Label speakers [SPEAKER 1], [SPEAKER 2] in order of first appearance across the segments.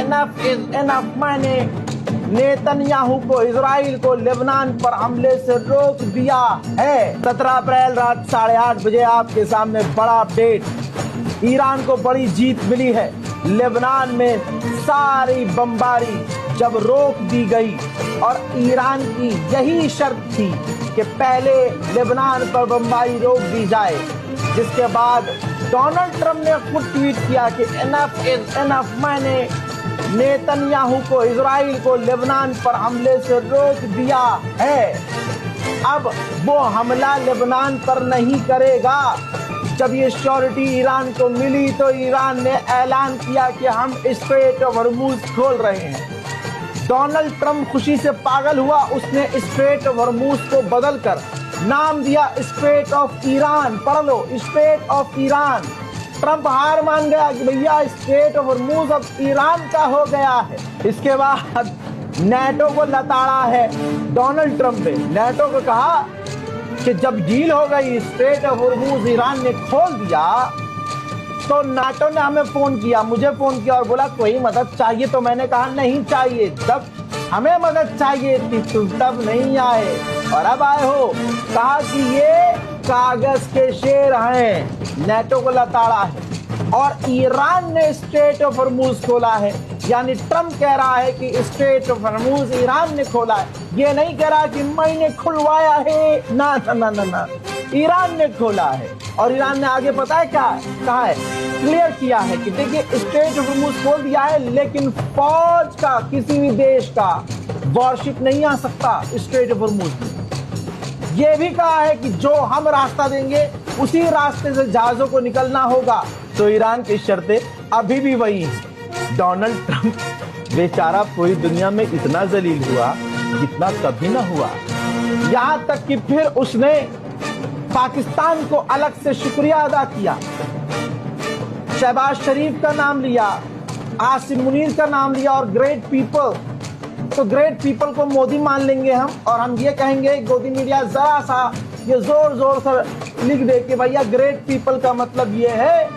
[SPEAKER 1] Enough is enough, मैंने Netanyahu को, Israel को लेबनान पर हमले से रोक दिया है। 17 अप्रैल रात 8:30 बजे आपके सामने बड़ा अपडेट। ईरान को बड़ी जीत मिली है। लेबनान में सारी बमबारी जब रोक दी गई, और ईरान की यही शर्त थी कि पहले लेबनान पर बमबारी रोक दी जाए, जिसके बाद डोनाल्ड ट्रंप ने खुद ट्वीट किया कि एनफ इज एनफ, मैंने नेतन्याहू को, इजराइल को लेबनान पर हमले से रोक दिया है। अब वो हमला लेबनान पर नहीं करेगा। जब ये श्योरिटी ईरान को मिली तो ईरान ने ऐलान किया कि हम स्ट्रेट ऑफ हॉर्मूज खोल रहे हैं। डोनाल्ड ट्रंप खुशी से पागल हुआ, उसने स्ट्रेट ऑफ हॉर्मूज को बदलकर नाम दिया स्ट्रेट ऑफ ईरान। पढ़ लो, स्ट्रेट ऑफ ईरान। ट्रंप हार मान गया कि भैया स्ट्रेट ऑफ हॉर्मूज अब ईरान का हो गया है। इसके बाद नेटो को लताड़ा है डोनाल्ड ट्रंप ने। नेटो को कहा कि जब डील हो गई, स्ट्रेट ऑफ हॉर्मूज ईरान ने खोल दिया, तो नाटो ने हमें फोन किया, मुझे फोन किया और बोला कोई मदद चाहिए, तो मैंने कहा नहीं चाहिए। जब हमें मदद चाहिए थी तुम तब नहीं आए, और अब आए हो। कहा कि ये कागज के शेर हैं। नेटो को लताड़ा है और ईरान ने स्ट्रेट ऑफ हॉर्मूज खोला है। यानी ट्रंप कह रहा है कि स्ट्रेट ऑफ हॉर्मूज ईरान ने खोला है, ये नहीं कह रहा कि मैंने खुलवाया है। ना ना ना ना ना, ईरान ने खोला है। और ईरान ने आगे पता है क्या कहा है, क्लियर किया है कि देखिए स्ट्रेट ऑफ हॉर्मूज खोल दिया है, लेकिन फौज का, किसी भी देश का वॉरशिप नहीं आ सकता स्ट्रेट ऑफ हॉर्मूज में। ये भी कहा है कि जो हम रास्ता देंगे उसी रास्ते से जहाजों को निकलना होगा। तो ईरान की शर्तें अभी भी वही हैं। डोनाल्ड ट्रंप बेचारा पूरी दुनिया में इतना जलील हुआ जितना कभी ना हुआ। यहां तक कि फिर उसने पाकिस्तान को अलग से शुक्रिया अदा किया। शहबाज शरीफ का नाम लिया, आसिम मुनीर का नाम लिया, और ग्रेट पीपल। तो ग्रेट पीपल को मोदी मान लेंगे हम, और हम ये कहेंगे गोदी मीडिया जरा सा ये जोर जोर से लिख दे कि भैया ग्रेट पीपल का मतलब ये है।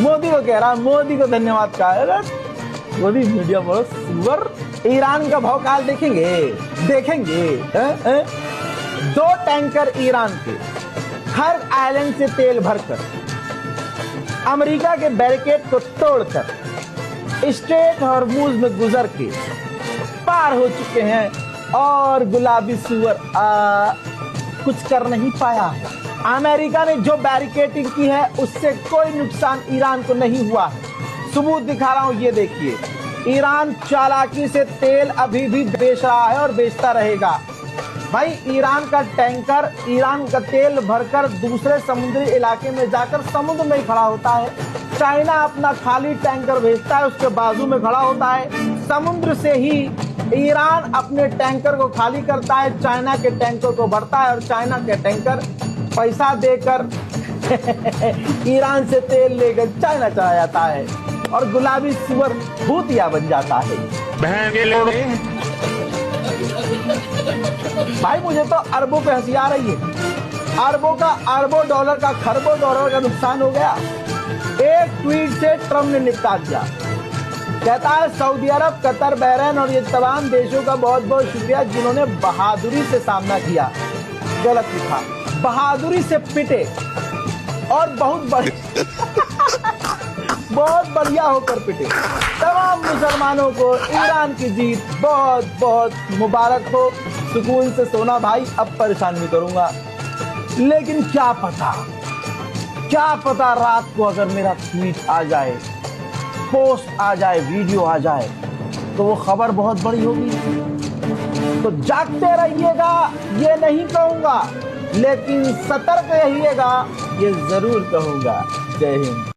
[SPEAKER 1] मोदी को कह रहा, मोदी को धन्यवाद कहा। गोदी मीडिया बहुत सुवर। ईरान का भौकाल देखेंगे, देखेंगे। 2 टैंकर ईरान के हर आइलैंड से तेल भरकर अमेरिका के बैरिकेड को तोड़कर स्ट्रेट हॉर्मूज में गुजर के पार हो चुके हैं, और गुलाबी सुअर कुछ कर नहीं पाया है। अमेरिका ने जो बैरिकेडिंग की है उससे कोई नुकसान ईरान को नहीं हुआ है। सबूत दिखा रहा हूं, ये देखिए। ईरान चालाकी से तेल अभी भी बेच रहा है और बेचता रहेगा। भाई ईरान का टैंकर ईरान का तेल भरकर दूसरे समुद्री इलाके में जाकर समुद्र में खड़ा होता है। चाइना अपना खाली टैंकर भेजता है, उसके बाजू में खड़ा होता है। समुद्र से ही ईरान अपने टैंकर को खाली करता है, चाइना के टैंकर को भरता है, और चाइना के टैंकर पैसा देकर ईरान से तेल लेकर चाइना चला जाता है, और गुलाबी सुअर भूतिया बन जाता है।
[SPEAKER 2] बहन के लोग
[SPEAKER 1] भाई मुझे तो अरबों पे हंसी आ रही है। अरबों डॉलर का, खरबों डॉलर का नुकसान हो गया। एक ट्वीट से ट्रंप ने निपटा दिया। कहता है सऊदी अरब, कतर, बहरीन और ये तमाम देशों का बहुत बहुत शुक्रिया जिन्होंने बहादुरी से सामना किया। गलत लिखा, बहादुरी से पिटे और बहुत बढ़िया होकर पिटे। तमाम मुसलमानों को ईरान की जीत बहुत बहुत मुबारक हो। सुकून से सोना भाई, अब परेशान नहीं करूंगा। लेकिन क्या पता रात को अगर मेरा ट्वीट आ जाए, पोस्ट आ जाए, वीडियो आ जाए, तो वो खबर बहुत बड़ी होगी। तो जागते रहिएगा ये नहीं कहूंगा, लेकिन सतर्क रहिएगा ये जरूर कहूंगा। जय हिंद।